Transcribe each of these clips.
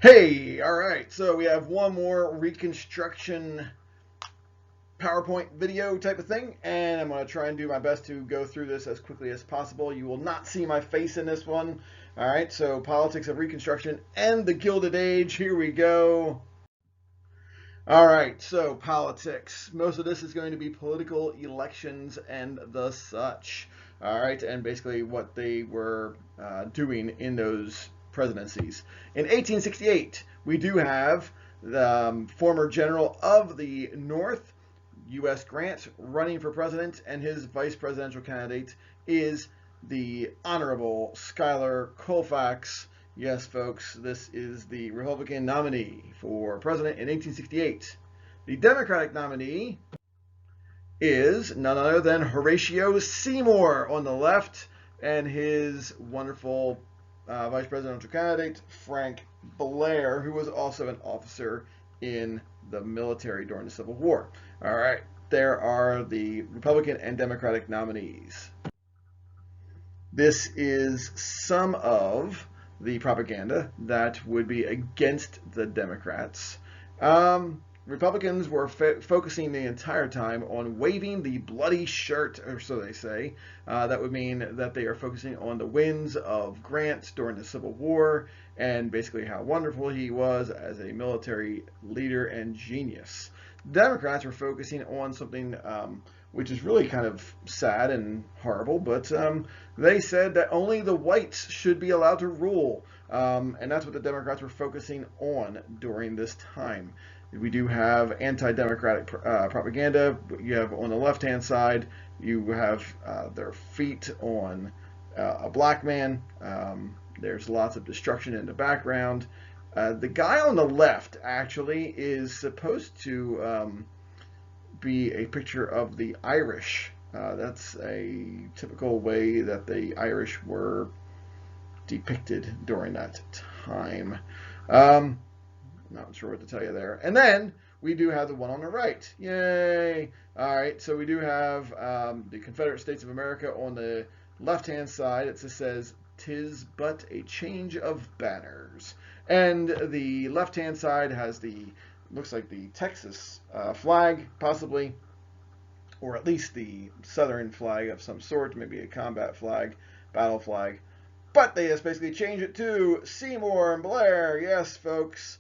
Hey, all right, so we have one more Reconstruction PowerPoint video type of thing, and I'm going to try and do my best to go through this as quickly as possible. You will not see my face in this one. All right, so politics of Reconstruction and the Gilded Age. Here we go. All right, so politics. Most of this is going to be political elections and the such. All right, and basically what they were doing in those presidencies. In 1868, we do have the former general of the North, U.S. Grant, running for president, and his vice presidential candidate is the Honorable Schuyler Colfax. Yes, folks, this is the Republican nominee for president in 1868. The Democratic nominee is none other than Horatio Seymour on the left, and his wonderful vice presidential candidate, Frank Blair, who was also an officer in the military during the Civil War. All right, there are the Republican and Democratic nominees. This is some of the propaganda that would be against the Democrats. Republicans were focusing the entire time on waving the bloody shirt, or so they say. That would mean that they are focusing on the wins of Grant during the Civil War and basically how wonderful he was as a military leader and genius. Democrats were focusing on something which is really kind of sad and horrible, but they said that only the whites should be allowed to rule, and that's what the Democrats were focusing on during this time. We do have anti-democratic propaganda. You have on the left-hand side, you have their feet on a black man. There's lots of destruction in the background. The guy on the left actually is supposed to be a picture of the Irish. That's a typical way that the Irish were depicted during that time. Not sure what to tell you there. And then we do have the one on the right. Yay! All right, so we do have the Confederate States of America on the left-hand side. It just says, "'Tis but a change of banners." And the left-hand side has looks like the Texas flag, possibly, or at least the Southern flag of some sort, maybe a combat flag, battle flag. But they just basically change it to Seymour and Blair. Yes, folks.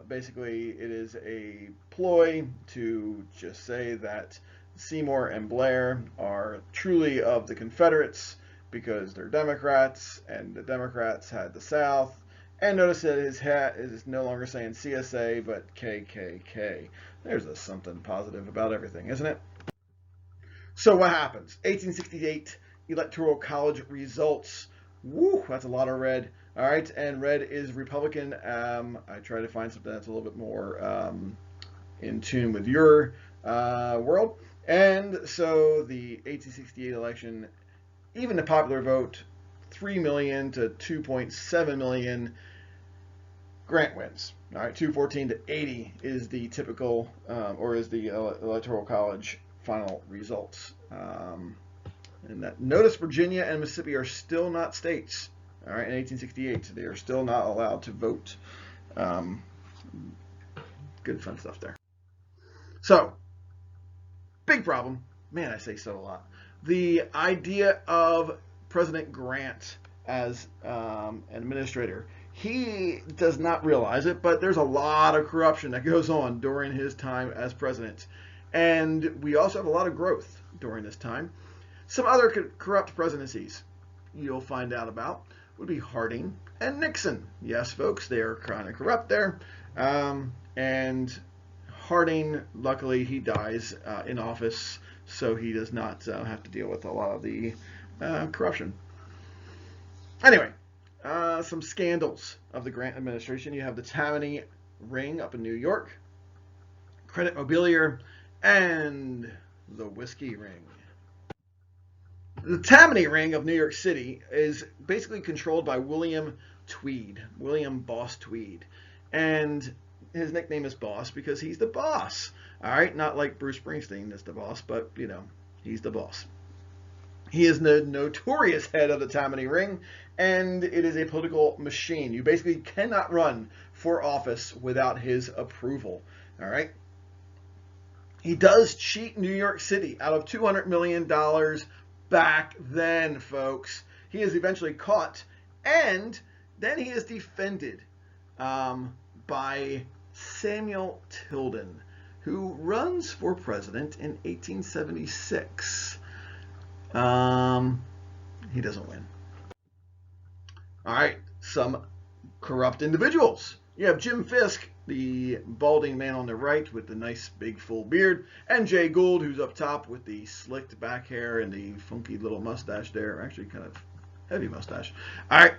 Basically, it is a ploy to just say that Seymour and Blair are truly of the Confederates because they're Democrats, and the Democrats had the South. And notice that his hat is no longer saying CSA, but KKK. There's something positive about everything, isn't it? So what happens? 1868 Electoral College results. Woo, that's a lot of red. All right, and red is Republican. I try to find something that's a little bit more in tune with your world. And so the 1868 election, even the popular vote, 3 million to 2.7 million, Grant wins. All right, 214 to 80 is the typical, or is the Electoral College final results. And that notice Virginia and Mississippi are still not states. All right, in 1868, they are still not allowed to vote. Good fun stuff there. So, big problem. Man, I say so a lot. The idea of President Grant as an administrator. He does not realize it, but there's a lot of corruption that goes on during his time as president. And we also have a lot of growth during this time. Some other corrupt presidencies you'll find out about would be Harding and Nixon. Yes, folks, they are kind of corrupt there. And Harding, luckily, he dies in office, so he does not have to deal with a lot of the corruption. Anyway, some scandals of the Grant administration. You have the Tammany ring up in New York, Credit Mobilier, and the Whiskey ring. The Tammany ring of New York City is basically controlled by William Boss Tweed. And his nickname is Boss because he's the boss. All right, not like Bruce Springsteen is the boss, but, he's the boss. He is the notorious head of the Tammany Ring, and it is a political machine. You basically cannot run for office without his approval. All right. He does cheat New York City out of $200 million back then, folks. He is eventually caught, and then he is defended by Samuel Tilden, who runs for president in 1876. He doesn't win. All right, some corrupt individuals. You have Jim Fisk, the balding man on the right with the nice big full beard, and Jay Gould, who's up top with the slicked back hair and the funky little mustache there. Actually, kind of heavy mustache. All right,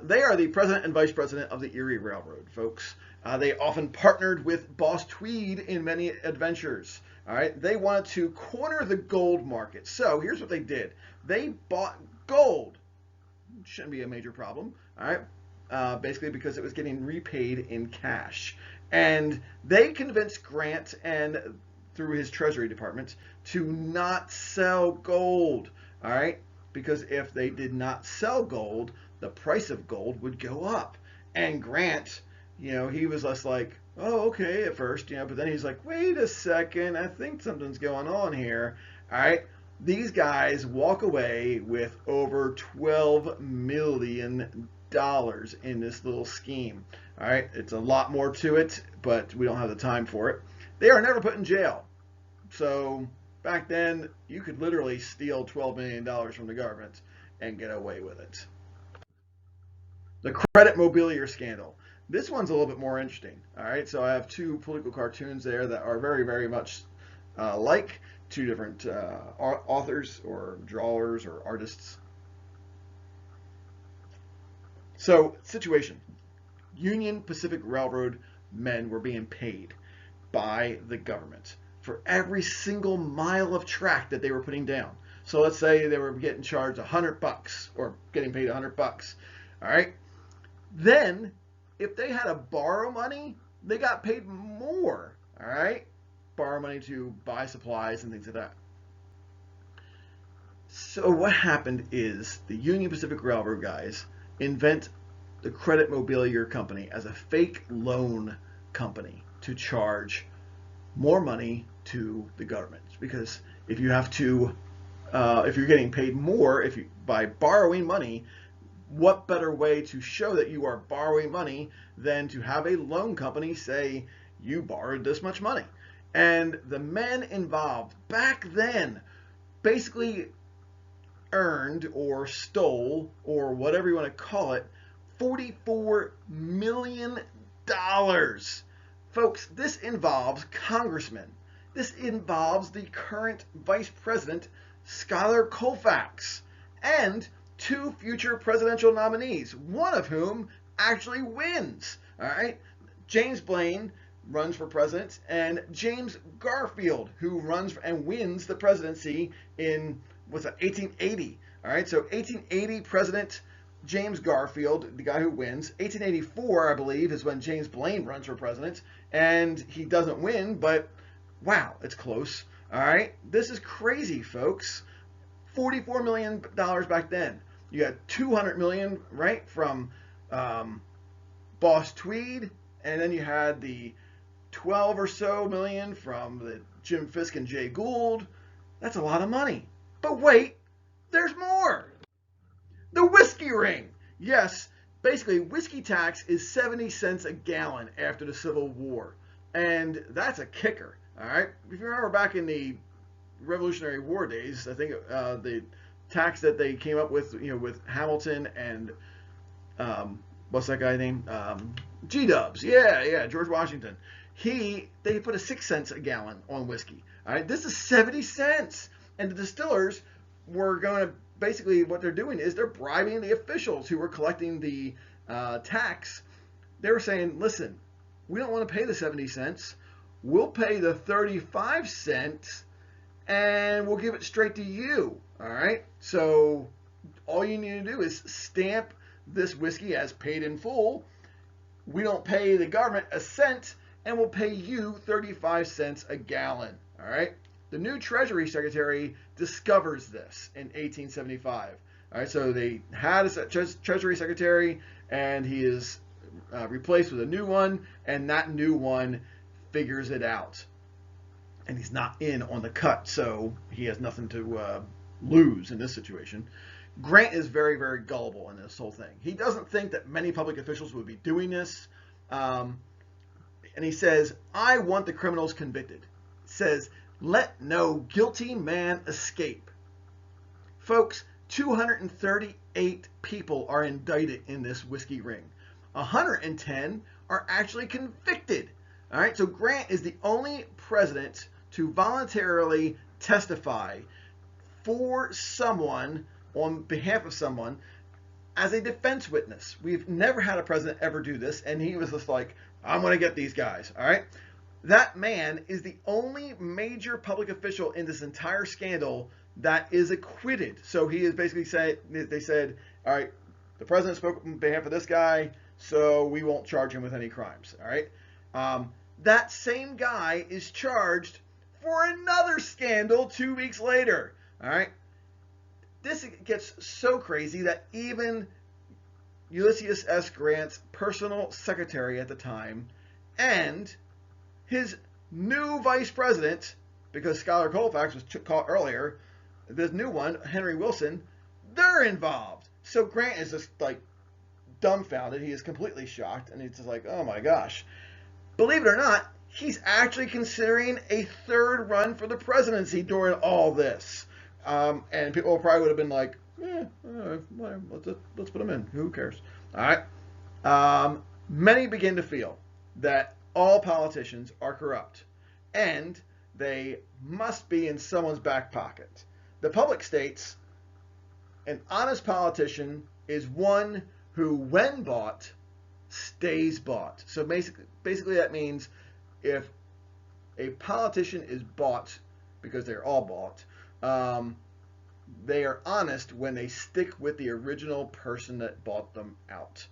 they are the president and vice president of the Erie Railroad, folks. They often partnered with Boss Tweed in many adventures. All right, they wanted to corner the gold market. So here's what they did. They bought gold. Shouldn't be a major problem. All right, basically because it was getting repaid in cash. And they convinced Grant and through his Treasury Department to not sell gold. All right, because if they did not sell gold, the price of gold would go up. And Grant, he was less like, oh, okay, at first, but then he's like, wait a second, I think something's going on here. All right, these guys walk away with over $12 million in this little scheme. All right, it's a lot more to it, but we don't have the time for it. They are never put in jail. So back then, you could literally steal $12 million from the government and get away with it. The credit mobilier scandal. This one's a little bit more interesting. All right, so I have two political cartoons there that are very, very much like two different authors or drawers or artists. So, situation. Union Pacific Railroad men were being paid by the government for every single mile of track that they were putting down. So let's say they were getting charged $100 or getting paid $100. All right. Then, if they had to borrow money, they got paid more. All right. Borrow money to buy supplies and things like that. So what happened is the Union Pacific Railroad guys invent the credit mobilier company as a fake loan company to charge more money to the government. Because if you have to, if you're getting paid more by borrowing money, what better way to show that you are borrowing money than to have a loan company say you borrowed this much money? And the men involved back then basically earned or stole or whatever you want to call it $44 million. Folks, this involves congressmen. This involves the current vice president, Schuyler Colfax, and two future presidential nominees, one of whom actually wins. All right, James Blaine runs for president, and James Garfield, who runs and wins the presidency in 1880. All right, so 1880 President James Garfield, the guy who wins. 1884, I believe, is when James Blaine runs for president, and he doesn't win, but wow, it's close. All right, this is crazy, folks. $44 million back then. You had $200 million, right, from Boss Tweed, and then you had the 12 or so million from the Jim Fisk and Jay Gould. That's a lot of money. But wait, there's more. The whiskey ring. Yes, basically, whiskey tax is 70 cents a gallon after the Civil War. And that's a kicker, all right? If you remember back in the Revolutionary War days, I think the tax that they came up with, with Hamilton and what's that guy named? G-Dubs. Yeah, George Washington. They put a 6 cents a gallon on whiskey. All right, this is 70 cents. And the distillers were going to, basically what they're doing is they're bribing the officials who were collecting the tax. They were saying, listen, we don't want to pay the 70 cents. We'll pay the 35 cents and we'll give it straight to you. All right. So all you need to do is stamp this whiskey as paid in full. We don't pay the government a cent and we'll pay you 35 cents a gallon. All right. The new Treasury Secretary discovers this in 1875. All right, so they had a Treasury Secretary, and he is replaced with a new one, and that new one figures it out. And he's not in on the cut, so he has nothing to lose in this situation. Grant is very, very gullible in this whole thing. He doesn't think that many public officials would be doing this. And he says, I want the criminals convicted. He says, let no guilty man escape. Folks, 238 people are indicted in this whiskey ring. 110 are actually convicted. All right, so Grant is the only president to voluntarily testify for someone, on behalf of someone, as a defense witness. We've never had a president ever do this, and he was just like, I'm going to get these guys, all right? That man is the only major public official in this entire scandal that is acquitted. So he is basically they said, all right, the president spoke on behalf of this guy, so we won't charge him with any crimes, all right? That same guy is charged for another scandal 2 weeks later, all right? This gets so crazy that even Ulysses S. Grant's personal secretary at the time and his new vice president, because Schuyler Colfax was caught earlier, this new one, Henry Wilson, they're involved. So Grant is just like dumbfounded. He is completely shocked, and he's just like, oh my gosh. Believe it or not, he's actually considering a third run for the presidency during all this. And people probably would have been like, whatever, let's put him in. Who cares? All right. Many begin to feel that all politicians are corrupt, and they must be in someone's back pocket. The public states an honest politician is one who, when bought, stays bought. So basically that means if a politician is bought, because they're all bought, they are honest when they stick with the original person that bought them out.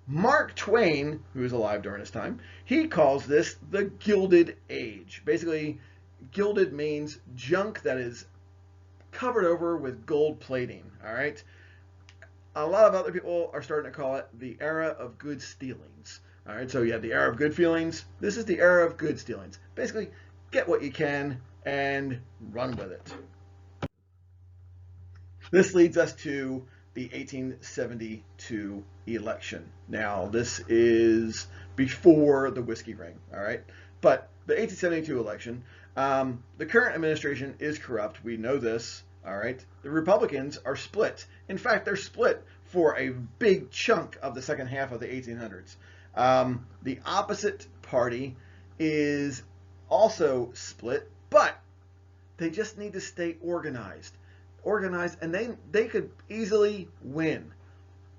Mark Twain, who was alive during this time, he calls this the Gilded Age. Basically, gilded means junk that is covered over with gold plating, all right? A lot of other people are starting to call it the era of good stealings. All right, so you have the era of good feelings. This is the era of good stealings. Basically, get what you can and run with it. This leads us to the 1872 election. Now, this is before the whiskey ring, all right? But the 1872 election, the current administration is corrupt. We know this, all right? The Republicans are split. In fact, they're split for a big chunk of the second half of the 1800s. The opposite party is also split, but they just need to stay organized, and they could easily win.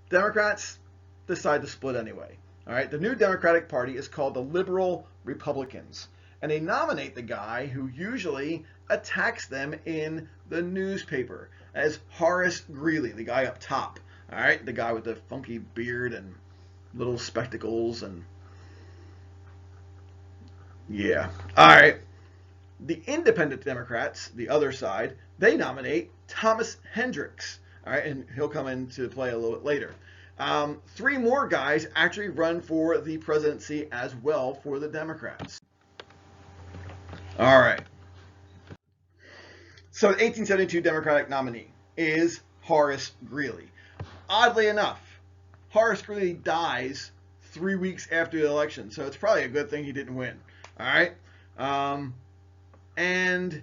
Democrats decide to split anyway. All right, the new Democratic Party is called the Liberal Republicans, and they nominate the guy who usually attacks them in the newspaper as Horace Greeley, the guy up top. All right, the guy with the funky beard and little spectacles, and yeah. All right. The Independent Democrats, the other side, they nominate Thomas Hendricks. All right, and he'll come into play a little bit later. 3 more guys actually run for the presidency as well for the Democrats. All right. So the 1872 Democratic nominee is Horace Greeley. Oddly enough, Horace Greeley dies 3 weeks after the election, so it's probably a good thing he didn't win. All right. And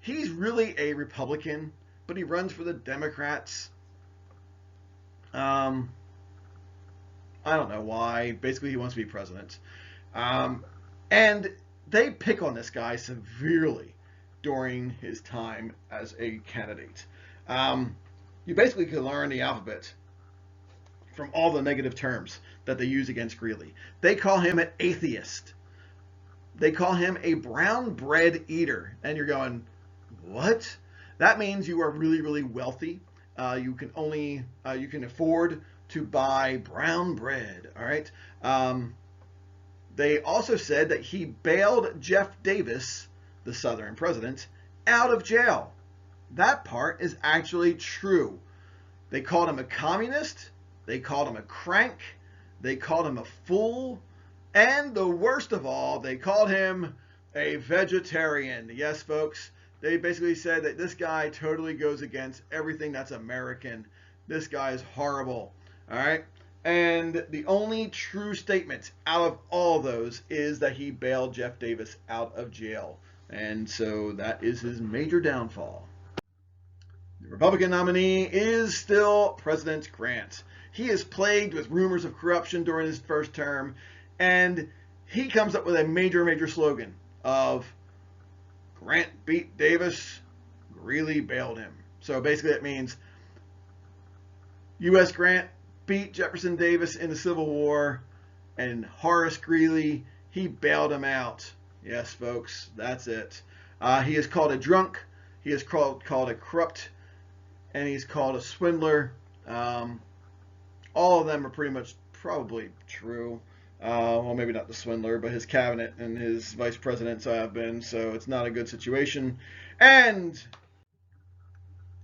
he's really a Republican, but he runs for the Democrats. I don't know why. Basically, he wants to be president. And they pick on this guy severely during his time as a candidate. You basically can learn the alphabet from all the negative terms that they use against Greeley. They call him an atheist. They call him a brown bread eater. And you're going, what? That means you are really, really wealthy. You can afford to buy brown bread. All right. They also said that he bailed Jeff Davis, the Southern president, out of jail. That part is actually true. They called him a communist. They called him a crank. They called him a fool. And the worst of all, they called him a vegetarian. Yes, folks, they basically said that this guy totally goes against everything that's American. This guy is horrible. All right. And the only true statement out of all those is that he bailed Jeff Davis out of jail. And so that is his major downfall. The Republican nominee is still President Grant. He is plagued with rumors of corruption during his first term, and he comes up with a major slogan of Grant beat Davis, Greeley bailed him. So basically it means U.S. Grant beat Jefferson Davis in the Civil War, and Horace Greeley, he bailed him out. Yes, folks, that's it. He is called a drunk, he is called a corrupt, and he's called a swindler. All of them are pretty much probably true. Well, maybe not the swindler, but his cabinet and his vice presidents have been, so it's not a good situation. And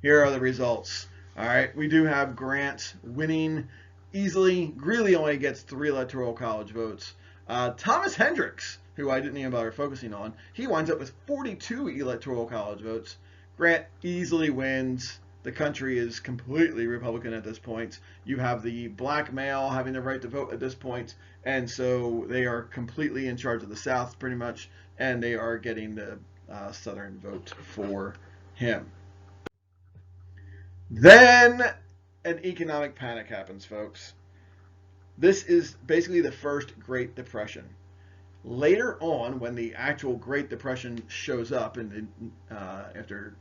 here are the results. All right, we do have Grant winning easily. Greeley only gets 3 electoral college votes. Thomas Hendricks, who I didn't even bother focusing on, he winds up with 42 electoral college votes. Grant easily wins. The country is completely Republican at this point. You have the black male having the right to vote at this point, and so they are completely in charge of the South pretty much, and they are getting the Southern vote for him. Then an economic panic happens, folks. This is basically the first Great Depression. Later on, when the actual Great Depression shows up after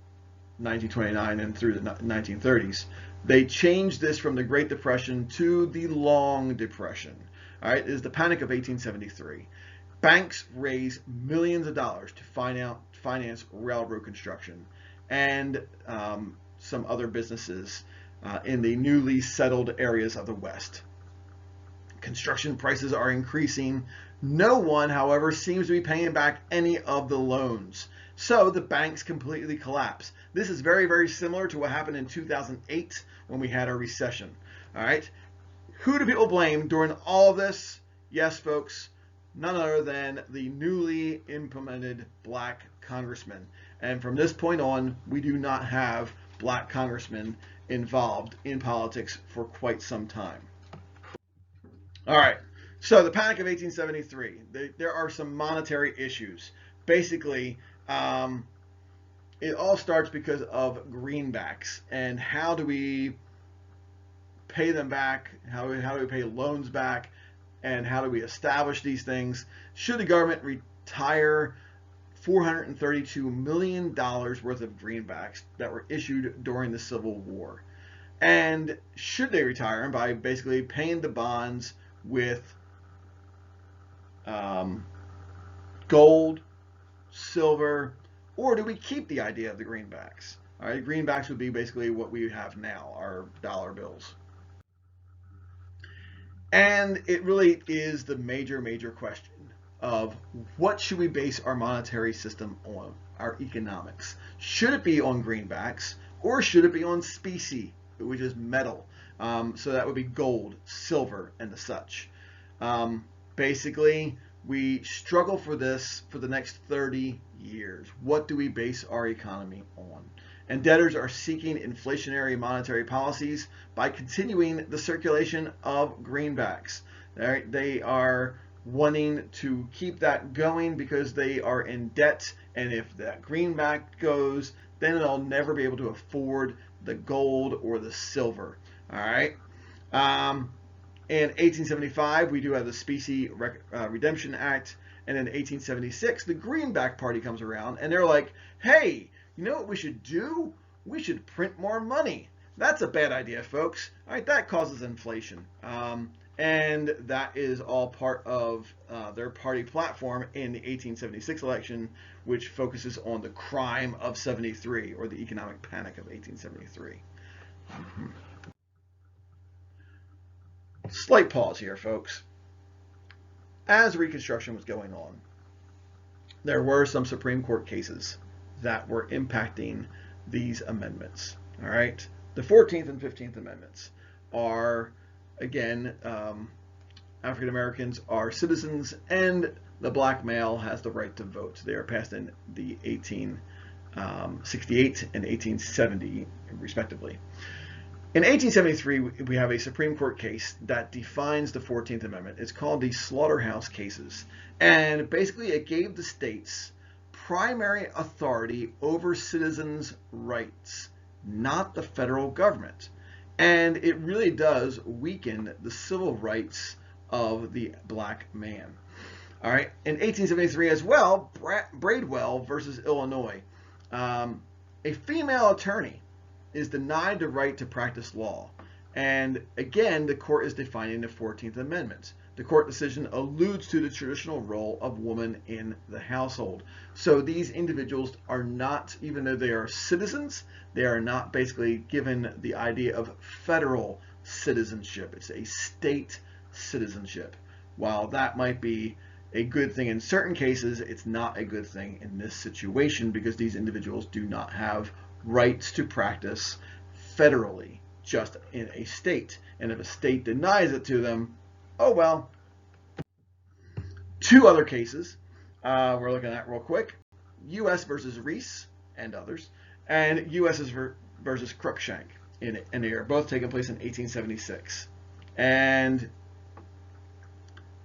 1929 and through the 1930s, they changed this from the Great Depression to the Long Depression. All right, it is the Panic of 1873. Banks raise millions of dollars to finance railroad construction and some other businesses in the newly settled areas of the West. Construction prices are increasing. No one, however, seems to be paying back any of the loans. So the banks completely collapse. This is very similar to what happened in 2008 when we had our recession. All right. Who do people blame during all of this? Yes, folks, none other than the newly implemented black congressmen. And from this point on, we do not have black congressmen involved in politics for quite some time. All right. So the Panic of 1873. There are some monetary issues. Basically, it all starts because of greenbacks and how do we pay them back? How do we pay loans back? And how do we establish these things? Should the government retire $432 million worth of greenbacks that were issued during the Civil War? And should they retire them by basically paying the bonds with gold, silver, or do we keep the idea of the greenbacks? All right, greenbacks would be basically what we have now, our dollar bills. And it really is the major question of what should we base our monetary system on, our economics? Should it be on greenbacks or should it be on specie, which is metal? So that would be gold, silver, and the such. Basically, we struggle for this for the next 30 years. What do we base our economy on? And debtors are seeking inflationary monetary policies by continuing the circulation of greenbacks. They are wanting to keep that going because they are in debt, and if that greenback goes, then they'll never be able to afford the gold or the silver. All right. In 1875, we do have the Specie Redemption Act, and in 1876, the Greenback Party comes around, and they're like, hey, you know what we should do? We should print more money. That's a bad idea, folks. All right, that causes inflation. And that is all part of their party platform in the 1876 election, which focuses on the crime of 73, or the economic panic of 1873. Slight pause here, folks. As Reconstruction was going on, there were some Supreme Court cases that were impacting these amendments. All right, the 14th and 15th Amendments are, again, African Americans are citizens and the black male has the right to vote. They are passed in the 1868 and 1870, respectively. In 1873, we have a Supreme Court case that defines the 14th Amendment. It's called the Slaughterhouse Cases. And basically, it gave the states primary authority over citizens' rights, not the federal government. And it really does weaken the civil rights of the black man. All right, in 1873 as well, Bradwell versus Illinois, a female attorney is denied the right to practice law. And again, the court is defining the 14th Amendment. The court decision alludes to the traditional role of woman in the household. So these individuals are not, even though they are citizens, they are not basically given the idea of federal citizenship. It's a state citizenship. While that might be a good thing in certain cases, it's not a good thing in this situation because these individuals do not have rights to practice federally, just in a state. And if a state denies it to them, oh well. Two other cases we're looking at real quick. US versus Reese and others, and US versus Cruikshank in they are both taking place in 1876. And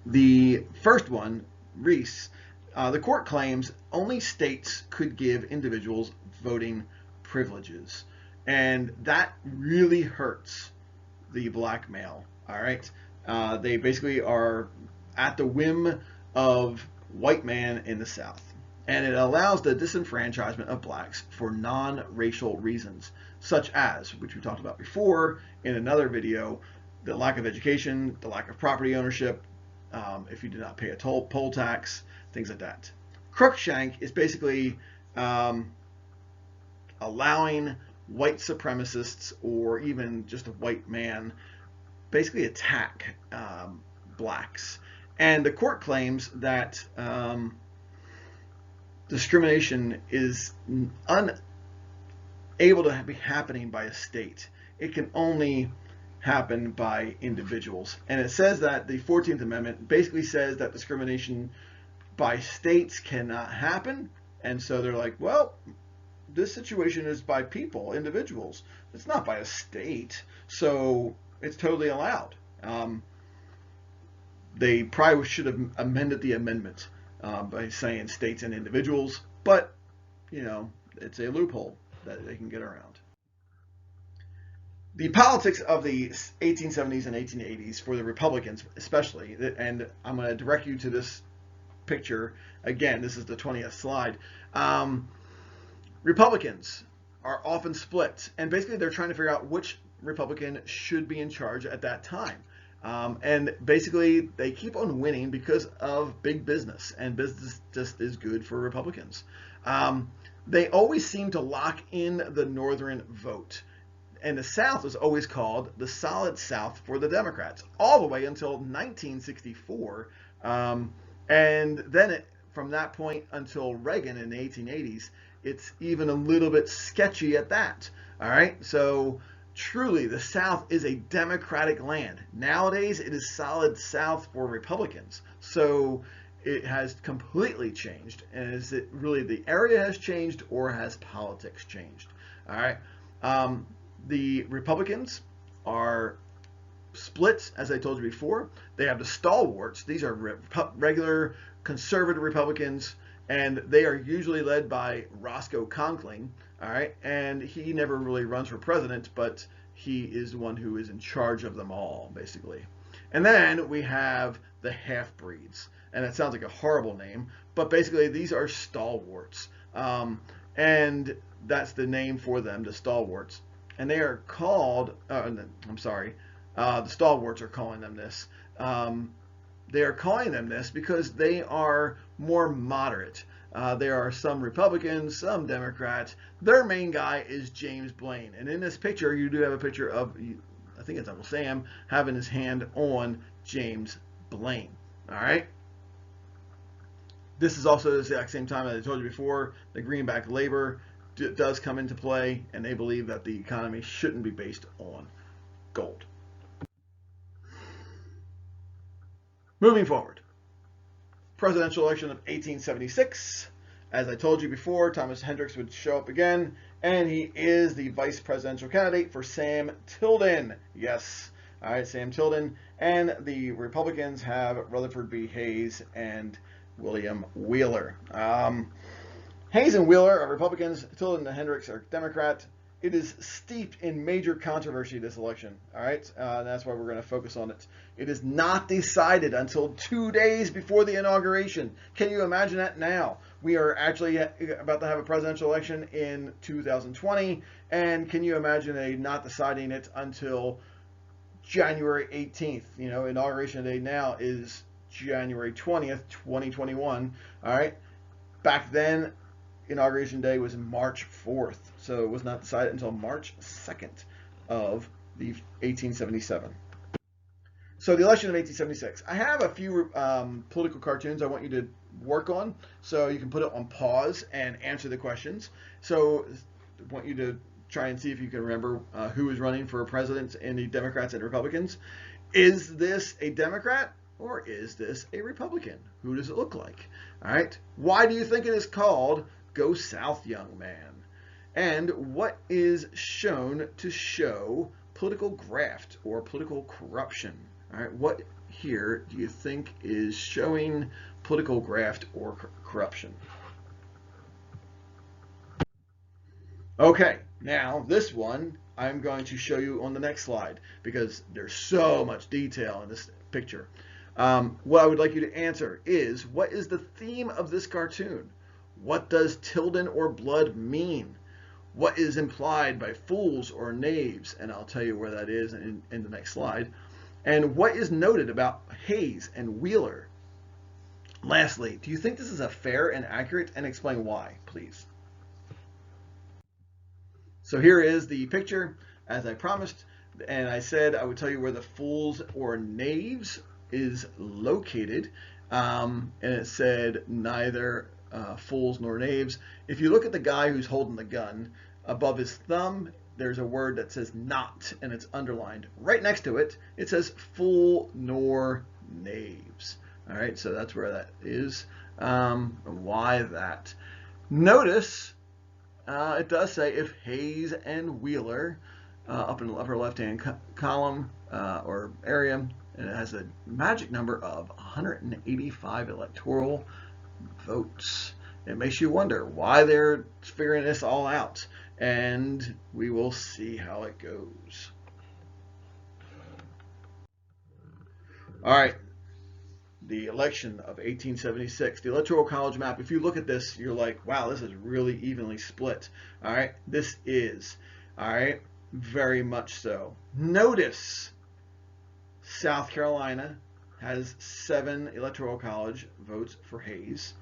the first one, Reese, the court claims only states could give individuals voting privileges, and that really hurts the black male. All right, they basically are at the whim of white man in the South, and it allows the disenfranchisement of blacks for non-racial reasons, such as, which we talked about before in another video, the lack of education, the lack of property ownership, if you do not pay a poll tax, things like that. Cruikshank is basically allowing white supremacists or even just a white man basically attack blacks. And the court claims that discrimination is unable to be happening by a state. It can only happen by individuals. And it says that the 14th Amendment basically says that discrimination by states cannot happen. And so they're like, well, this situation is by people, individuals. It's not by a state. So it's totally allowed. They probably should have amended the amendment by saying states and individuals, but you know, it's a loophole that they can get around. The politics of the 1870s and 1880s for the Republicans especially, and I'm going to direct you to this picture again. This is the 20th slide. Republicans are often split, and basically they're trying to figure out which Republican should be in charge at that time. And basically they keep on winning because of big business, and business just is good for Republicans. They always seem to lock in the northern vote. And the South was always called the Solid South for the Democrats, all the way until 1964. And then from that point until Reagan in the 1880s, it's even a little bit sketchy at that. All right, so truly the South is a Democratic land. Nowadays, it is Solid South for Republicans. So it has completely changed. And is it really the area has changed, or has politics changed? All right. The Republicans are split, as I told you before. They have the stalwarts. These are regular conservative Republicans, and they are usually led by Roscoe Conkling. All right, and he never really runs for president, but he is the one who is in charge of them all, basically. And then we have the half-breeds, and that sounds like a horrible name, but basically these are stalwarts, and that's the name for them, the stalwarts. And they are called, the stalwarts are calling them this. They are calling them this because they are more moderate. There are some Republicans, some Democrats. Their main guy is James Blaine. And in this picture, you do have a picture of, I think it's Uncle Sam, having his hand on James Blaine. All right. This is also the exact same time, as I told you before, the greenback labor does come into play, and they believe that the economy shouldn't be based on gold. Moving forward, presidential election of 1876. As I told you before, Thomas Hendricks would show up again, and he is the vice presidential candidate for Sam Tilden. Yes, all right, Sam Tilden. And the Republicans have Rutherford B. Hayes and William Wheeler. Hayes and Wheeler are Republicans. Tilden and Hendricks are Democrat. It is steeped in major controversy, this election. All right, that's why we're going to focus on it. It is not decided until 2 days before the inauguration. Can you imagine that now? We are actually about to have a presidential election in 2020, and can you imagine a not deciding it until January 18th? You know, inauguration day now is January 20th, 2021. All right, back then, inauguration day was March 4th, so it was not decided until March 2nd of the 1877. So the election of 1876. I have a few political cartoons I want you to work on, so you can put it on pause and answer the questions. So I want you to try and see if you can remember who is running for president in the Democrats and Republicans. Is this a Democrat or is this a Republican? Who does it look like? All right. Why do you think it is called Go South, Young Man? And what is shown to show political graft or political corruption? All right, what here do you think is showing political graft or corruption? Okay, now this one I'm going to show you on the next slide because there's so much detail in this picture. What I would like you to answer is, what is the theme of this cartoon? What does Tilden or blood mean? What is implied by fools or knaves? And I'll tell you where that is in the next slide. And what is noted about Hayes and Wheeler? Lastly, do you think this is a fair and accurate, and explain why, please? So here is the picture, as I promised, and I said I would tell you where the fools or knaves is located, and it said neither fools nor knaves. If you look at the guy who's holding the gun, above his thumb, there's a word that says not, and it's underlined. Right next to it, it says fool nor knaves. All right, so that's where that is. Why that? Notice it does say if Hayes and Wheeler, up in the upper left-hand column or area, and it has a magic number of 185 electoral votes. It makes you wonder why they're figuring this all out, and we will see how it goes. All right, the election of 1876, the Electoral College map. If you look at this, you're like, wow, this is really evenly split. All right, this is, all right, very much so. Notice South Carolina has 7 Electoral College votes for Hayes.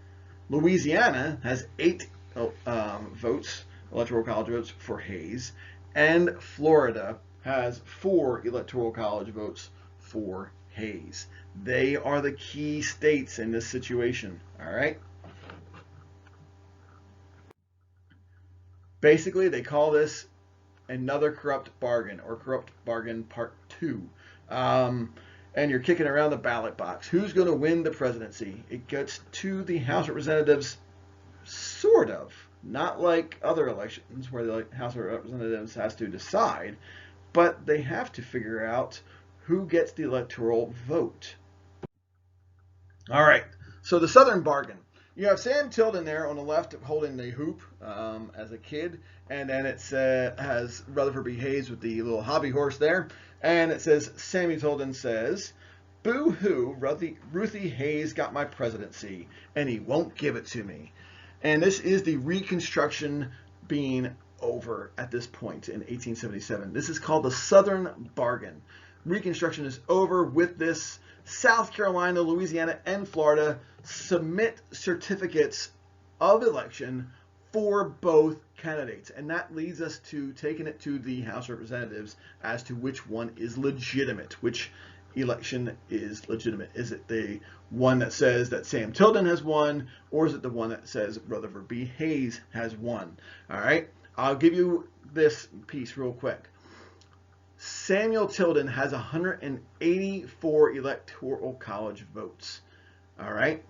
Louisiana has 8 votes, Electoral College votes for Hayes, and Florida has 4 Electoral College votes for Hayes. They are the key states in this situation, all right? Basically, they call this another corrupt bargain, or corrupt bargain part 2. And you're kicking around the ballot box. Who's going to win the presidency? It gets to the House of Representatives, sort of. Not like other elections where the House of Representatives has to decide, but they have to figure out who gets the electoral vote. All right, so the Southern bargain. You have Sam Tilden there on the left holding the hoop as a kid, and then it has Rutherford B. Hayes with the little hobby horse there, and it says, Sammy Tilden says, boo-hoo, Ruthie Hayes got my presidency, and he won't give it to me. And this is the Reconstruction being over at this point in 1877. This is called the Southern bargain. Reconstruction is over with this. South Carolina, Louisiana, and Florida submit certificates of election for both candidates. And that leads us to taking it to the House of Representatives as to which one is legitimate, which election is legitimate. Is it the one that says that Sam Tilden has won, or is it the one that says Rutherford B. Hayes has won? All right, I'll give you this piece real quick. Samuel Tilden has 184 electoral college votes. All right.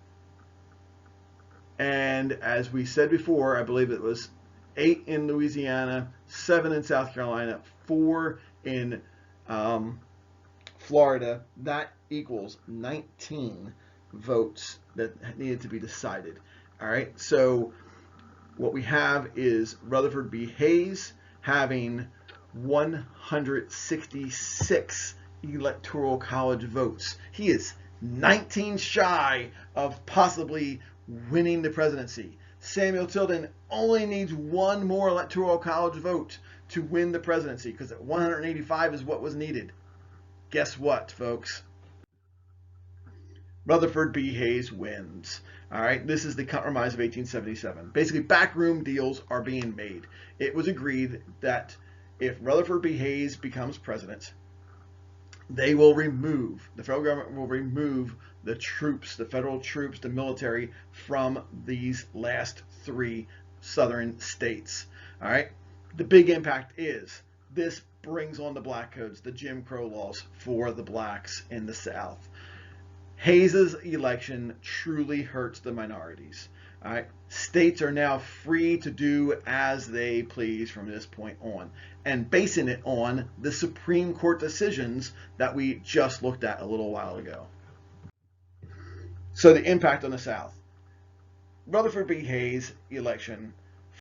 And as we said before, I believe it was 8 in Louisiana, 7 in South Carolina, 4 in Florida. That equals 19 votes that needed to be decided. All right. So what we have is Rutherford B. Hayes having 166 electoral college votes. He is 19 shy of possibly winning the presidency. Samuel Tilden only needs one more electoral college vote to win the presidency, because 185 is what was needed. Guess what, folks? Rutherford B. Hayes wins. All right, this is the Compromise of 1877. Basically, backroom deals are being made. It was agreed that if Rutherford B. Hayes becomes president, they will remove, the federal government will remove the troops, the federal troops, the military from these last 3 southern states. All right, the big impact is this brings on the black codes, the Jim Crow laws for the blacks in the South. Hayes's election truly hurts the minorities. All right, states are now free to do as they please from this point on, and basing it on the Supreme Court decisions that we just looked at a little while ago. So the impact on the South. Rutherford B. Hayes' election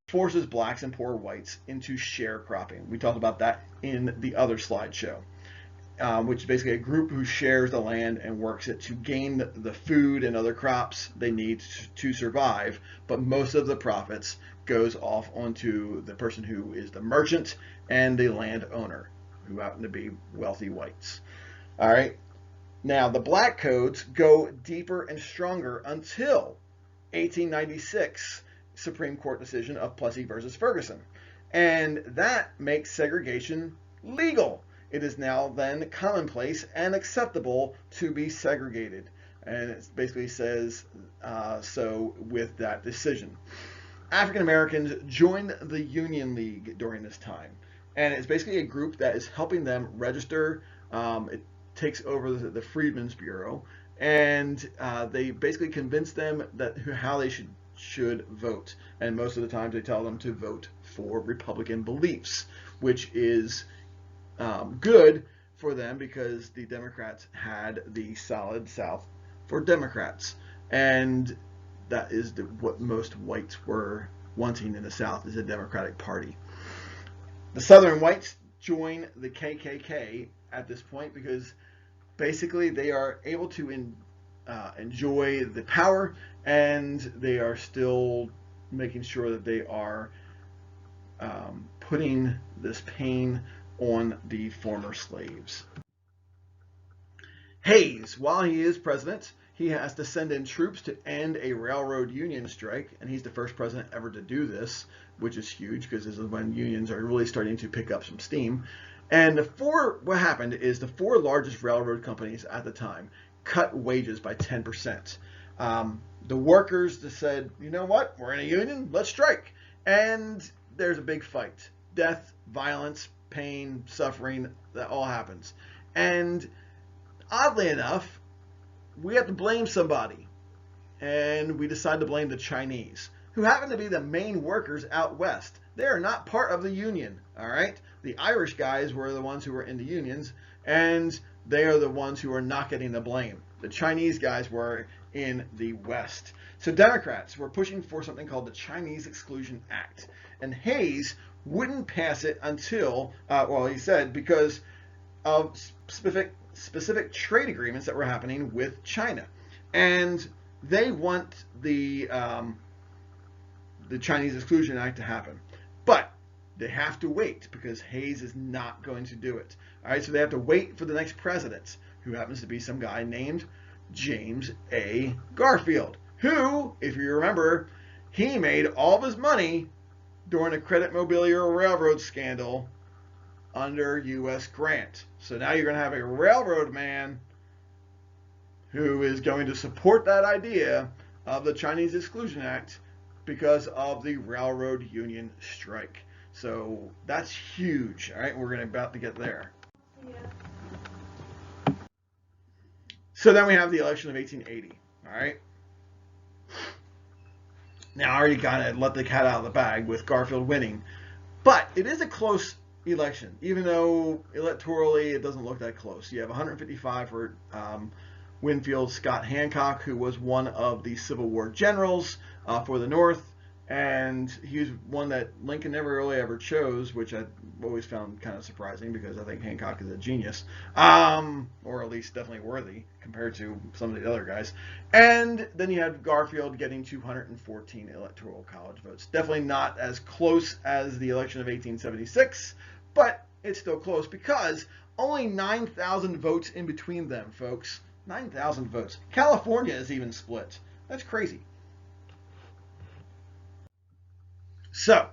forces blacks and poor whites into sharecropping. We talked about that in the other slideshow. Which is basically a group who shares the land and works it to gain the food and other crops they need to survive, but most of the profits goes off onto the person who is the merchant and the landowner, who happen to be wealthy whites. All right. Now, the black codes go deeper and stronger until 1896 Supreme Court decision of Plessy versus Ferguson, and that makes segregation legal. It is now then commonplace and acceptable to be segregated. And it basically says so with that decision. African Americans joined the Union League during this time. And it's basically a group that is helping them register. It takes over the Freedmen's Bureau. And they basically convince them that how they should vote. And most of the time they tell them to vote for Republican beliefs, which is good for them because the Democrats had the solid South for Democrats, and that is what most whites were wanting in the South, is a Democratic Party. The Southern whites join the KKK at this point because basically they are able to enjoy the power, and they are still making sure that they are putting this pain on the former slaves. Hayes, while he is president, he has to send in troops to end a railroad union strike, and he's the first president ever to do this, which is huge because this is when unions are really starting to pick up some steam. And what happened is the 4 largest railroad companies at the time cut wages by 10%. The workers just said, you know what, we're in a union, let's strike. And there's a big fight. Death, violence, pain, suffering, that all happens. And oddly enough, we have to blame somebody. And we decide to blame the Chinese, who happen to be the main workers out west. They are not part of the union, all right? The Irish guys were the ones who were in the unions, and they are the ones who are not getting the blame. The Chinese guys were in the west. So Democrats were pushing for something called the Chinese Exclusion Act. And Hayes wouldn't pass it until, he said, because of specific trade agreements that were happening with China. And they want the Chinese Exclusion Act to happen. But they have to wait because Hayes is not going to do it. All right, so they have to wait for the next president, who happens to be some guy named James A. Garfield, who, if you remember, he made all of his money during the Credit Mobilier Railroad scandal under U.S. Grant. So now you're going to have a railroad man who is going to support that idea of the Chinese Exclusion Act because of the railroad union strike. So that's huge. All right, we're about to get there. Yeah. So then we have the election of 1880. All right. Now I already kind of let the cat out of the bag with Garfield winning, but it is a close election, even though electorally it doesn't look that close. You have 155 for Winfield Scott Hancock, who was one of the Civil War generals for the North, and he was one that Lincoln never really ever chose, which I always found kind of surprising because I think Hancock is a genius, or at least definitely worthy compared to some of the other guys. And then you had Garfield getting 214 electoral college votes. Definitely not as close as the election of 1876, but it's still close because only 9,000 votes in between them, folks. 9,000 votes. California is even split. That's crazy. So,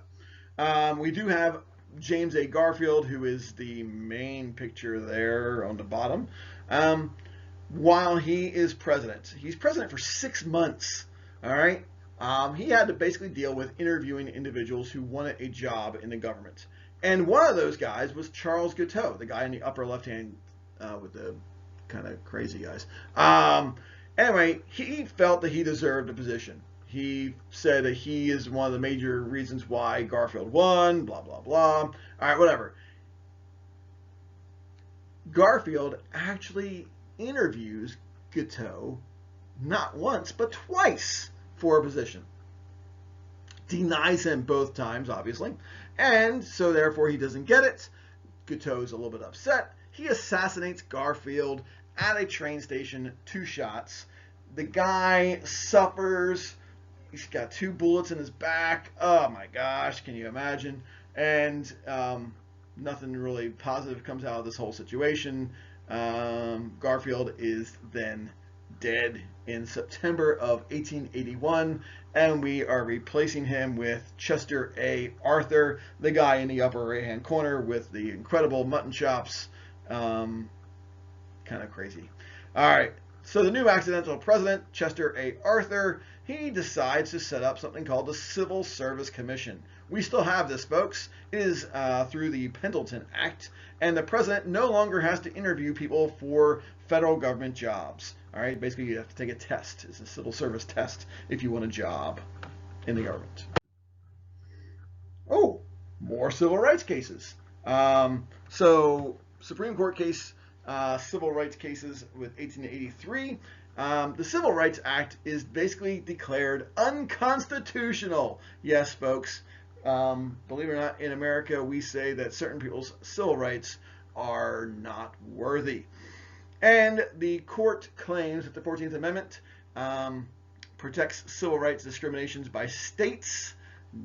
we do have James A. Garfield, who is the main picture there on the bottom. While he is president, he's president for 6 months. All right. He had to basically deal with interviewing individuals who wanted a job in the government. And one of those guys was Charles Guiteau, the guy in the upper left hand with the kind of crazy guys. Anyway, he felt that he deserved a position. He said that he is one of the major reasons why Garfield won, blah, blah, blah. All right, whatever. Garfield actually interviews Guiteau not once, but twice for a position. Denies him both times, obviously. And so therefore he doesn't get it. Guiteau's a little bit upset. He assassinates Garfield at a train station, 2 shots. The guy suffers. He's got 2 bullets in his back. Oh my gosh, can you imagine? And nothing really positive comes out of this whole situation. Garfield is then dead in September of 1881, and we are replacing him with Chester A. Arthur, the guy in the upper right-hand corner with the incredible mutton chops. Kind of crazy. All right, so the new accidental president, Chester A. Arthur, he decides to set up something called the Civil Service Commission. We still have this, folks. It is through the Pendleton Act, and the president no longer has to interview people for federal government jobs. All right, basically you have to take a test. It's a civil service test if you want a job in the government. Oh, more civil rights cases. So Supreme Court case, civil rights cases with 1883. The Civil Rights Act is basically declared unconstitutional. Yes, folks. Believe it or not, in America, we say that certain people's civil rights are not worthy. And the court claims that the 14th Amendment protects civil rights discriminations by states,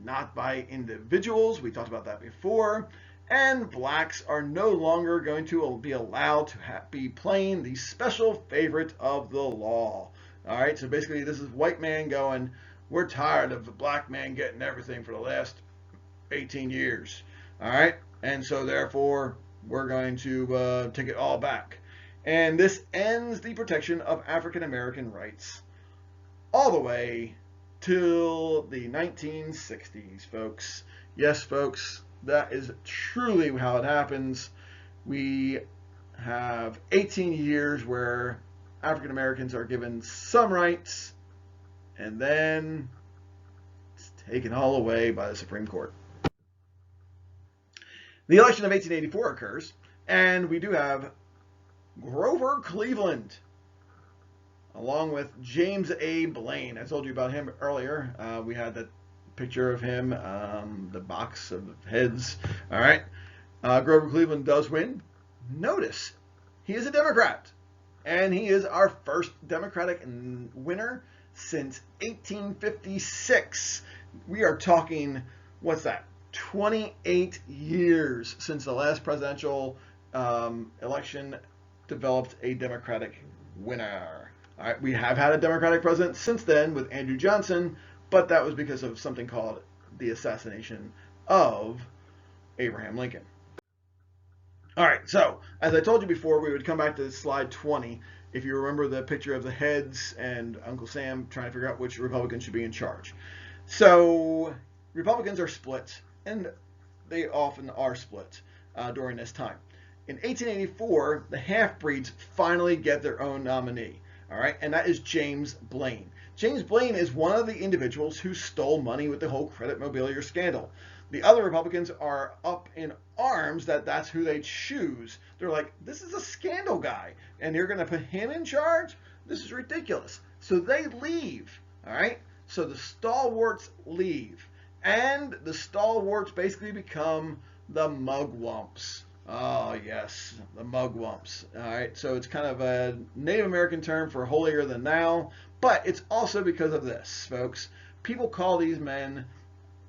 not by individuals. We talked about that before. And blacks are no longer going to be allowed to be playing the special favorite of the law. All right, so basically this is white man going, we're tired of the black man getting everything for the last 18 years. All right, and so therefore we're going to take it all back. And this ends the protection of African American rights all the way till the 1960s, folks. Yes, folks. That is truly how it happens. We have 18 years where African Americans are given some rights, and then it's taken all away by the Supreme Court. The election of 1884 occurs, and we do have Grover Cleveland, along with James A. Blaine. I told you about him earlier. We had that picture of him, the box of heads. All right. Grover Cleveland does win. Notice, he is a Democrat, and he is our first Democratic winner since 1856. We are talking, what's that, 28 years since the last presidential election developed a Democratic winner. All right, we have had a Democratic president since then with Andrew Johnson, but that was because of something called the assassination of Abraham Lincoln. All right, so as I told you before, we would come back to slide 20 if you remember the picture of the heads and Uncle Sam trying to figure out which Republican should be in charge. So Republicans are split, and they often are split during this time. In 1884, the half-breeds finally get their own nominee, all right, and that is James Blaine. James Blaine is one of the individuals who stole money with the whole credit mobilier scandal. The other Republicans are up in arms that that's who they choose. They're like, this is a scandal guy, and you're going to put him in charge? This is ridiculous. So they leave, all right? So the stalwarts leave, and the stalwarts basically become the mugwumps. Oh, yes, the mugwumps. All right, so it's kind of a Native American term for holier than thou, but it's also because of this, folks. People call these men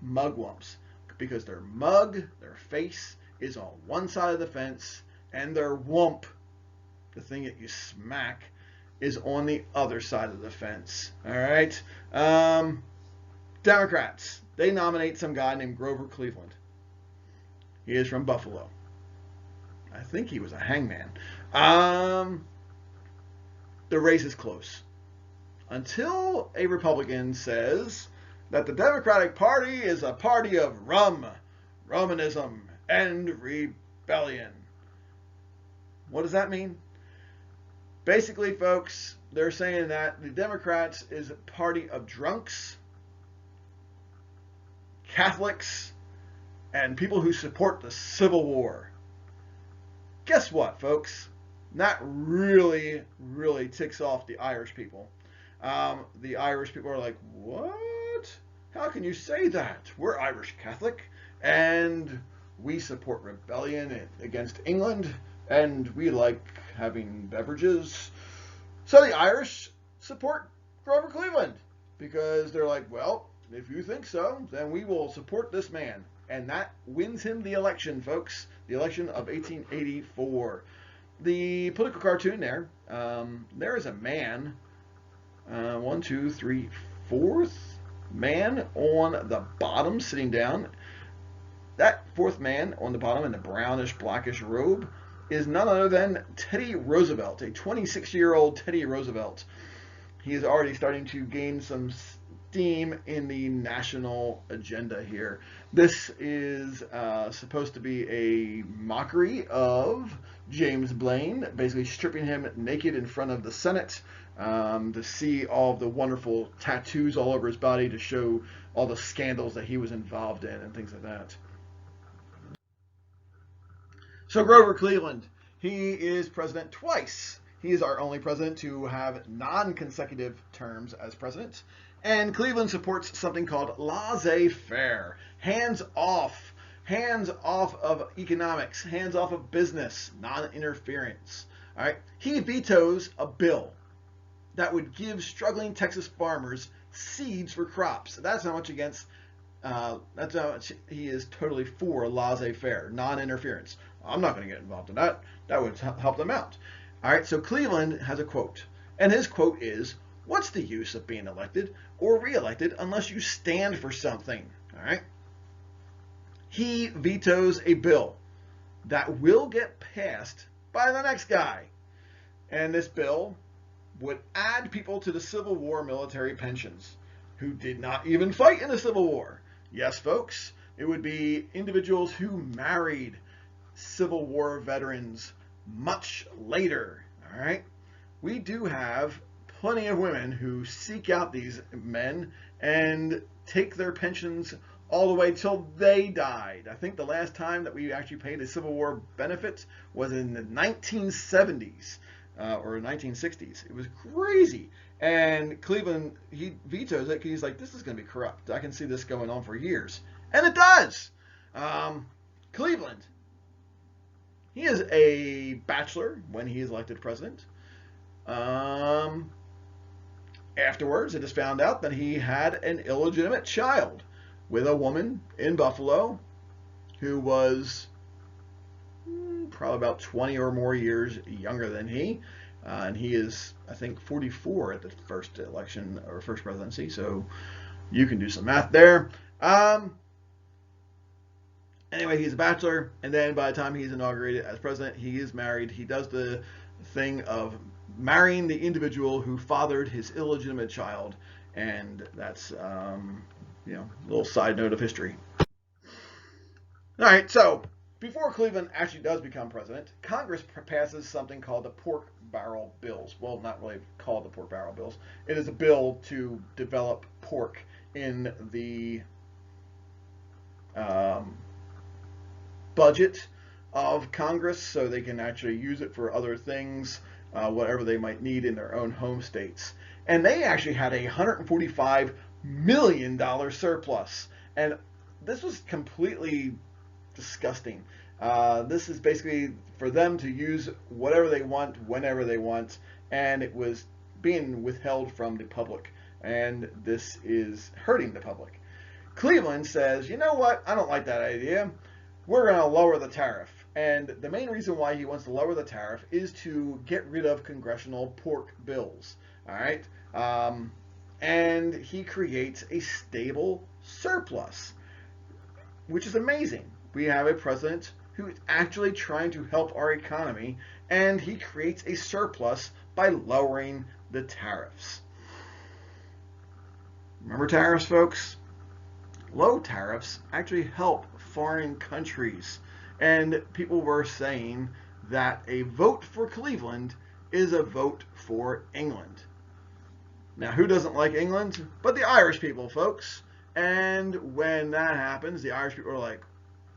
mugwumps because their mug, their face, is on one side of the fence, and their wump, the thing that you smack, is on the other side of the fence. All right? Democrats, they nominate some guy named Grover Cleveland. He is from Buffalo. I think he was a hangman. The race is close. Until a Republican says that the Democratic Party is a party of rum, Romanism, and rebellion. What does that mean? Basically, folks, they're saying that the Democrats is a party of drunks, Catholics, and people who support the Civil War. Guess what, folks? That really, really ticks off the Irish people. The Irish people are like, what? How can you say that? We're Irish Catholic, and we support rebellion against England, and we like having beverages. So the Irish support Grover Cleveland, because they're like, well, if you think so, then we will support this man. And that wins him the election, folks. The election of 1884. The political cartoon there, there is a man, fourth man on the bottom sitting down. That fourth man on the bottom in the brownish, blackish robe is none other than Teddy Roosevelt, a 26-year-old Teddy Roosevelt. He is already starting to gain some steam in the national agenda here. This is supposed to be a mockery of James Blaine, basically stripping him naked in front of the Senate to see all the wonderful tattoos all over his body to show all the scandals that he was involved in and things like that. So Grover Cleveland, he is president twice. He is our only president to have non-consecutive terms as president. And Cleveland supports something called laissez-faire, hands off of economics, hands off of business, non-interference. All right, he vetoes a bill that would give struggling Texas farmers seeds for crops. That's how much against. That's how much he is totally for laissez-faire, non-interference. I'm not going to get involved in that. That would help them out. All right, so Cleveland has a quote, and his quote is, "What's the use of being elected or reelected unless you stand for something?" All right. He vetoes a bill that will get passed by the next guy, and this bill would add people to the Civil War military pensions who did not even fight in the Civil War. Yes, folks, it would be individuals who married Civil War veterans much later. All right. We do have plenty of women who seek out these men and take their pensions all the way till they died. I think the last time that we actually paid a Civil War benefit was in the 1970s or 1960s. It was crazy. And Cleveland, he vetoes it because he's like, this is going to be corrupt. I can see this going on for years. And it does. Cleveland, he is a bachelor when he is elected president. Afterwards, it is found out that he had an illegitimate child with a woman in Buffalo who was probably about 20 or more years younger than he. And he is, I think, 44 at the first election or first presidency. So you can do some math there. Anyway, he's a bachelor. And then by the time he's inaugurated as president, he is married. He does the thing of marrying the individual who fathered his illegitimate child. And that's, a little side note of history. All right, so before Cleveland actually does become president, Congress passes something called the Pork Barrel Bills. Well, not really called the Pork Barrel Bills. It is a bill to develop pork in the budget of Congress so they can actually use it for other things, whatever they might need in their own home states. And they actually had a $145 million surplus. And this was completely disgusting. This is basically for them to use whatever they want, whenever they want, and it was being withheld from the public. And this is hurting the public. Cleveland says, you know what, I don't like that idea. We're going to lower the tariff. And the main reason why he wants to lower the tariff is to get rid of congressional pork bills. All right? And he creates a stable surplus, which is amazing. We have a president who is actually trying to help our economy, and he creates a surplus by lowering the tariffs. Remember tariffs, folks? Low tariffs actually help foreign countries. And people were saying that a vote for Cleveland is a vote for England. Now, who doesn't like England? But the Irish people, folks. And when that happens, the Irish people are like,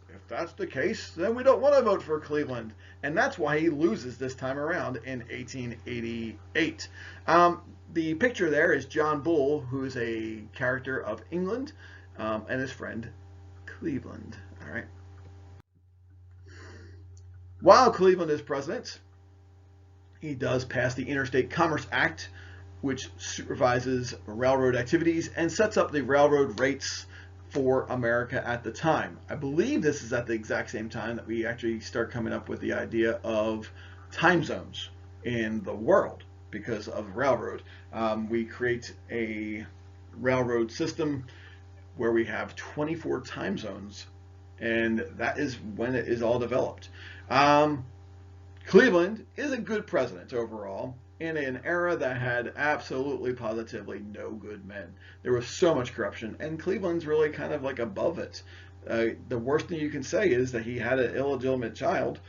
if that's the case, then we don't want to vote for Cleveland. And that's why he loses this time around in 1888. The picture there is John Bull, who is a character of England, and his friend Cleveland. All right. While Cleveland is president, he does pass the Interstate Commerce Act, which supervises railroad activities and sets up the railroad rates for America at the time. I believe this is at the exact same time that we actually start coming up with the idea of time zones in the world because of railroad. We create a railroad system where we have 24 time zones, and that is when it is all developed. Cleveland is a good president overall in an era that had absolutely positively no good men. There was so much corruption, and Cleveland's really kind of like above it. The worst thing you can say is that he had an illegitimate child,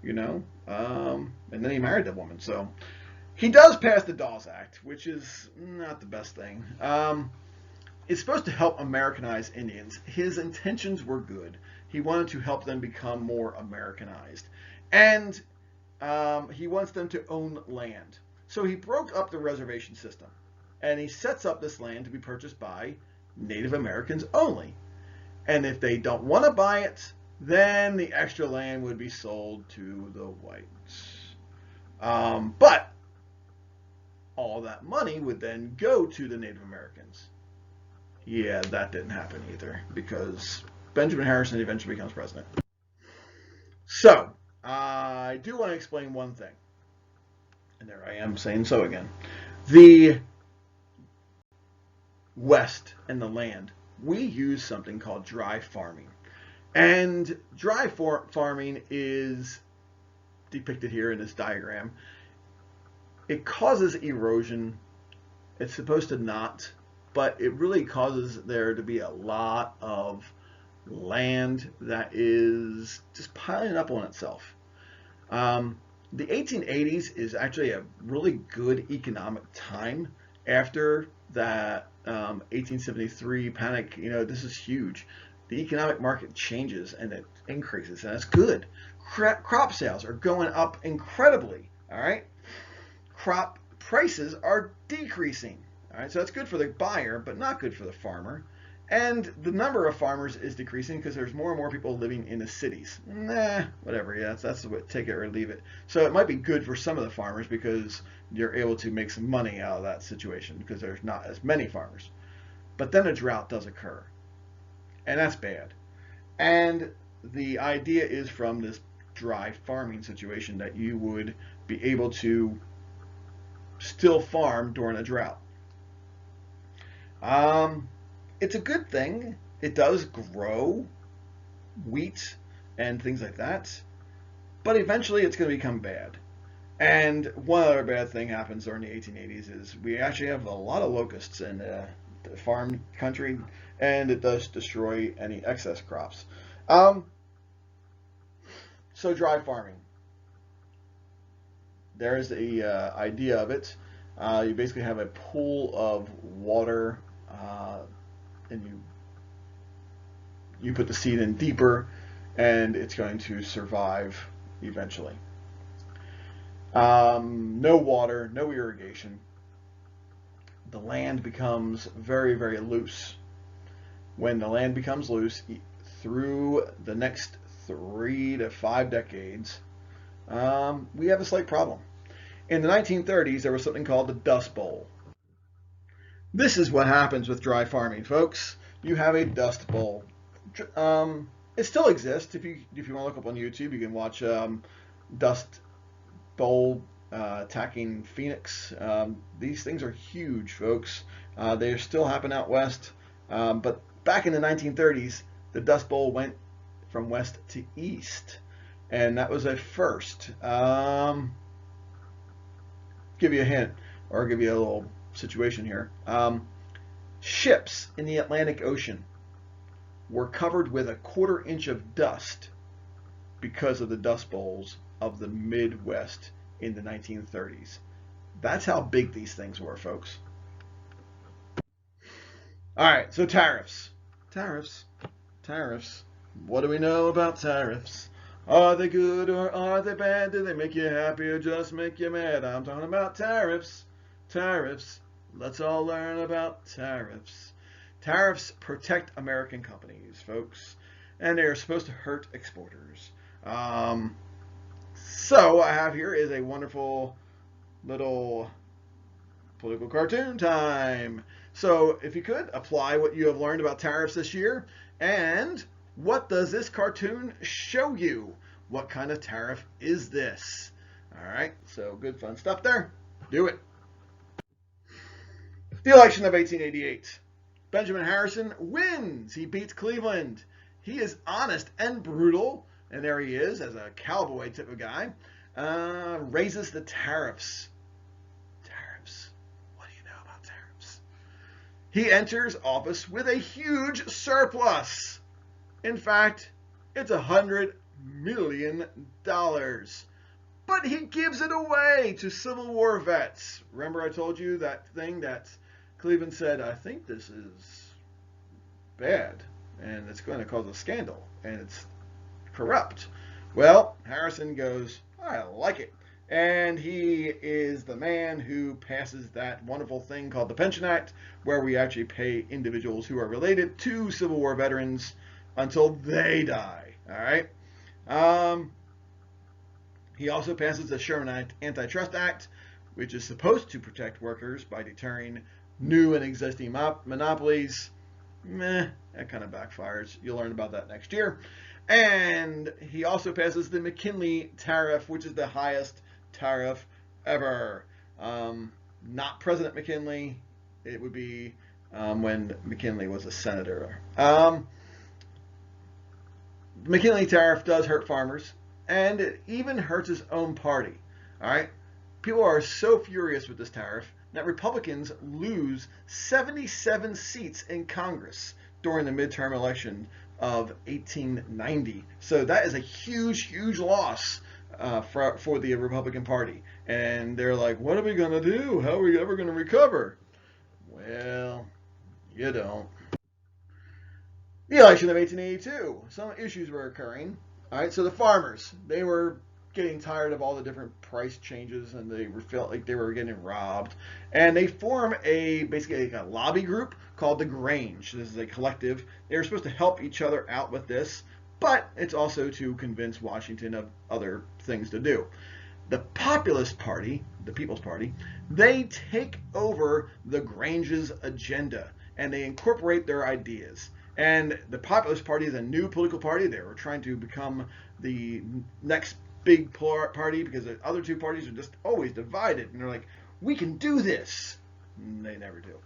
and then he married that woman. So he does pass the Dawes Act, which is not the best thing. It's supposed to help Americanize Indians. His intentions were good. He wanted to help them become more Americanized. And he wants them to own land. So he broke up the reservation system. And he sets up this land to be purchased by Native Americans only. And if they don't want to buy it, then the extra land would be sold to the whites. But all that money would then go to the Native Americans. Yeah, that didn't happen either, because Benjamin Harrison eventually becomes president. So, I do want to explain one thing. And there I am saying so again. The West and the land, we use something called dry farming. And dry farming is depicted here in this diagram. It causes erosion. It's supposed to not, but it really causes there to be a lot of land that is just piling up on itself. The 1880s is actually a really good economic time after that 1873 panic. This is huge. The economic market changes and it increases, and it's good. Crop sales are going up incredibly. All right. Crop prices are decreasing. All right, so that's good for the buyer, but not good for the farmer. And the number of farmers is decreasing because there's more and more people living in the cities. Whatever, yeah, that's what, take it or leave it. So it might be good for some of the farmers because you're able to make some money out of that situation because there's not as many farmers. But then a drought does occur, and that's bad. And the idea is from this dry farming situation that you would be able to still farm during a drought. It's a good thing. It does grow wheat and things like that, but eventually it's going to become bad. And one other bad thing happens during the 1880s is we actually have a lot of locusts in the farm country, and it does destroy any excess crops. Um, so dry farming, there's the idea of it. You basically have a pool of water, and you put the seed in deeper, and it's going to survive eventually. No water, no irrigation. The land becomes very, very loose. When the land becomes loose, through the next 3 to 5 decades, we have a slight problem. In the 1930s, there was something called the Dust Bowl. This is what happens with dry farming, folks. You have a Dust Bowl. It still exists. If you want to look up on YouTube, you can watch Dust Bowl attacking Phoenix. These things are huge, folks. They still happen out west. But back in the 1930s, the Dust Bowl went from west to east, and that was a first. Give you a hint, or give you a little situation here. Ships in the Atlantic Ocean were covered with a 1/4 inch of dust because of the dust bowls of the Midwest in the 1930s. That's how big these things were, folks. All right, so tariffs. Tariffs. What do we know about tariffs? Are they good or are they bad? Do they make you happy or just make you mad? I'm talking about tariffs. Tariffs. Let's all learn about tariffs. Tariffs protect American companies, folks, and they are supposed to hurt exporters. So I have here is a wonderful little political cartoon time. So if you could, apply what you have learned about tariffs this year. And what does this cartoon show you? What kind of tariff is this? All right, so good fun stuff there. Do it. The election of 1888. Benjamin Harrison wins. He beats Cleveland. He is honest and brutal, and there he is as a cowboy type of guy. Raises the tariffs. Tariffs. What do you know about tariffs? He enters office with a huge surplus. In fact, it's $100 million. But he gives it away to Civil War vets. Remember I told you that thing that Cleveland said, I think this is bad, and it's going to cause a scandal, and it's corrupt. Well, Harrison goes, I like it. And he is the man who passes that wonderful thing called the Pension Act, where we actually pay individuals who are related to Civil War veterans until they die. All right. He also passes the Sherman Antitrust Act, which is supposed to protect workers by deterring new and existing monopolies. That kind of backfires. You'll learn about that next year. And he also passes the McKinley tariff, which is the highest tariff ever. Not President McKinley. It would be when McKinley was a senator. McKinley tariff does hurt farmers, and it even hurts his own party. All right, people are so furious with this tariff that Republicans lose 77 seats in Congress during the midterm election of 1890. So that is a huge, huge loss for the Republican Party. And they're like, what are we going to do? How are we ever going to recover? Well, you don't. The election of 1882. Some issues were occurring. All right, so the farmers, they were getting tired of all the different price changes, and they felt like they were getting robbed. And they form basically a lobby group called the Grange. This is a collective. They were supposed to help each other out with this, but it's also to convince Washington of other things to do. The Populist Party, the People's Party, they take over the Grange's agenda, and they incorporate their ideas. And the Populist Party is a new political party. They were trying to become the next big party because the other two parties are just always divided. And they're like, we can do this. And they never do.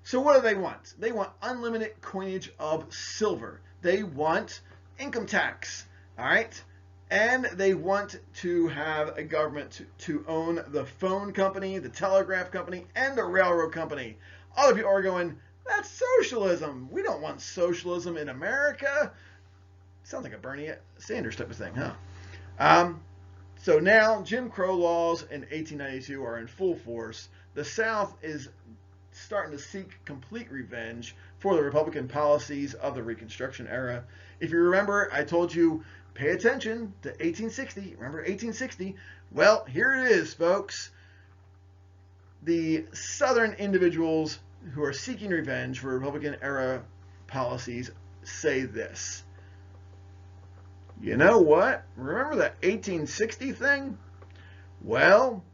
So what do they want? They want unlimited coinage of silver. They want income tax. All right? And they want to have a government to own the phone company, the telegraph company, and the railroad company. All of you are going, that's socialism. We don't want socialism in America. Sounds like a Bernie Sanders type of thing, huh? So now Jim Crow laws in 1892 are in full force. The South is starting to seek complete revenge for the Republican policies of the Reconstruction era. If you remember, I told you, pay attention to 1860. Remember 1860? Well, here it is, folks. The Southern individuals who are seeking revenge for Republican era policies say this. You know what? Remember that 1860 thing? Well,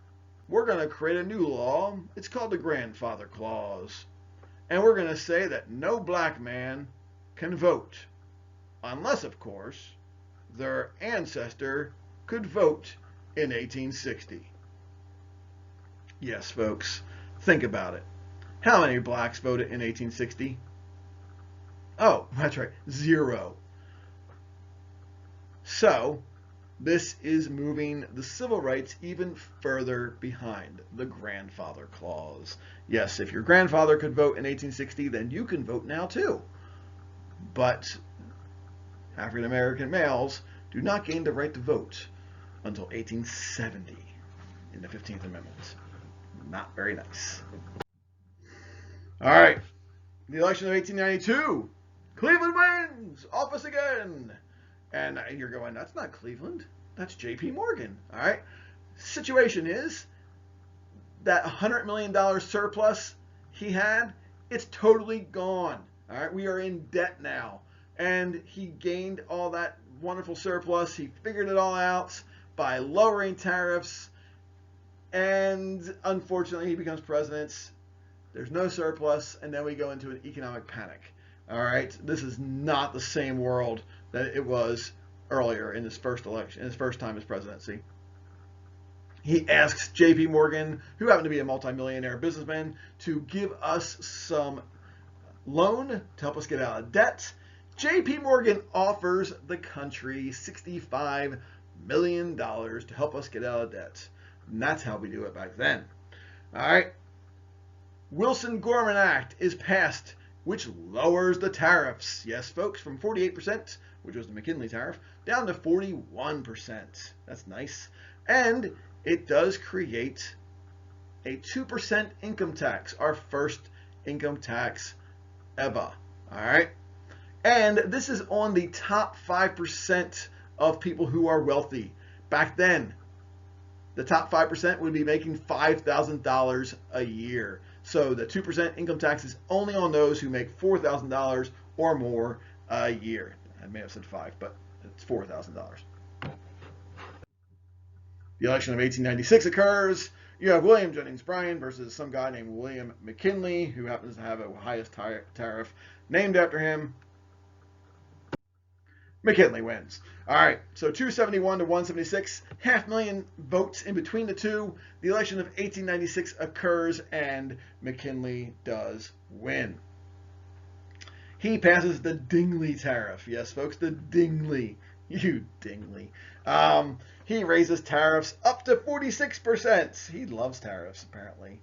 we're going to create a new law. It's called the Grandfather Clause. And we're going to say that no black man can vote. Unless, of course, their ancestor could vote in 1860. Yes, folks, think about it. How many blacks voted in 1860? Oh, that's right, 0. So, this is moving the civil rights even further behind the Grandfather Clause. Yes, if your grandfather could vote in 1860, then you can vote now too. But African American males do not gain the right to vote until 1870 in the 15th Amendment. Not very nice. All right, the election of 1892. Cleveland wins office again. And you're going, that's not Cleveland. That's J.P. Morgan. All right. Situation is that $100 million surplus he had, it's totally gone. All right. We are in debt now. And he gained all that wonderful surplus. He figured it all out by lowering tariffs. And unfortunately, he becomes president. There's no surplus. And then we go into an economic panic. All right. This is not the same world that it was earlier in his first election, in his first time as presidency. He asks J.P. Morgan, who happened to be a multimillionaire businessman, to give us some loan to help us get out of debt. J.P. Morgan offers the country $65 million to help us get out of debt. And that's how we do it back then. All right. Wilson-Gorman Act is passed, which lowers the tariffs. Yes, folks, from 48%, which was the McKinley tariff, down to 41%. That's nice. And it does create a 2% income tax, our first income tax ever. All right. And this is on the top 5% of people who are wealthy. Back then, the top 5% would be making $5,000 a year. So the 2% income tax is only on those who make $4,000 or more a year. I may have said 5, but it's $4,000. The election of 1896 occurs. You have William Jennings Bryan versus some guy named William McKinley, who happens to have a highest tariff named after him. McKinley wins. All right, so 271 to 176, 500,000 votes in between the two. The election of 1896 occurs, and McKinley does win. He passes the Dingley tariff. Yes, folks, the Dingley. You Dingley. He raises tariffs up to 46%. He loves tariffs, apparently.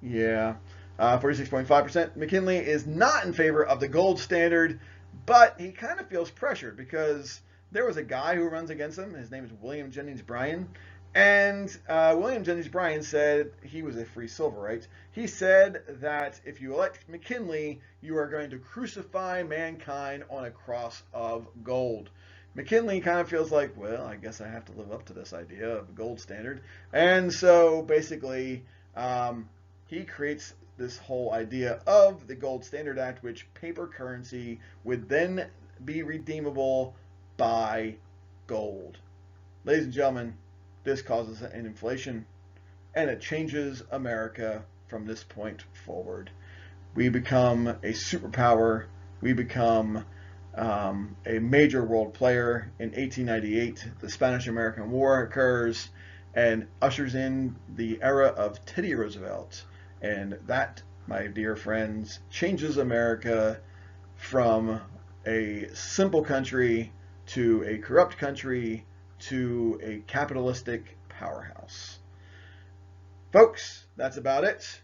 Yeah, 46.5%. McKinley is not in favor of the gold standard, but he kind of feels pressured because there was a guy who runs against him. His name is William Jennings Bryan. And William Jennings Bryan said he was a free silverite. He said that if you elect McKinley, you are going to crucify mankind on a cross of gold. McKinley kind of feels like, well, I guess I have to live up to this idea of a gold standard. And so basically, he creates this whole idea of the Gold Standard Act, which paper currency would then be redeemable by gold. Ladies and gentlemen, this causes an inflation, and it changes America from this point forward. We become a superpower. We become a major world player. In 1898, the Spanish-American War occurs and ushers in the era of Teddy Roosevelt. And that, my dear friends, changes America from a simple country to a corrupt country to a capitalistic powerhouse. Folks, that's about it.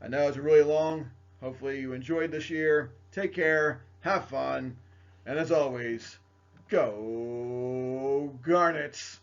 I know it's really long. Hopefully you enjoyed this year. Take care, have fun, and as always, go Garnets!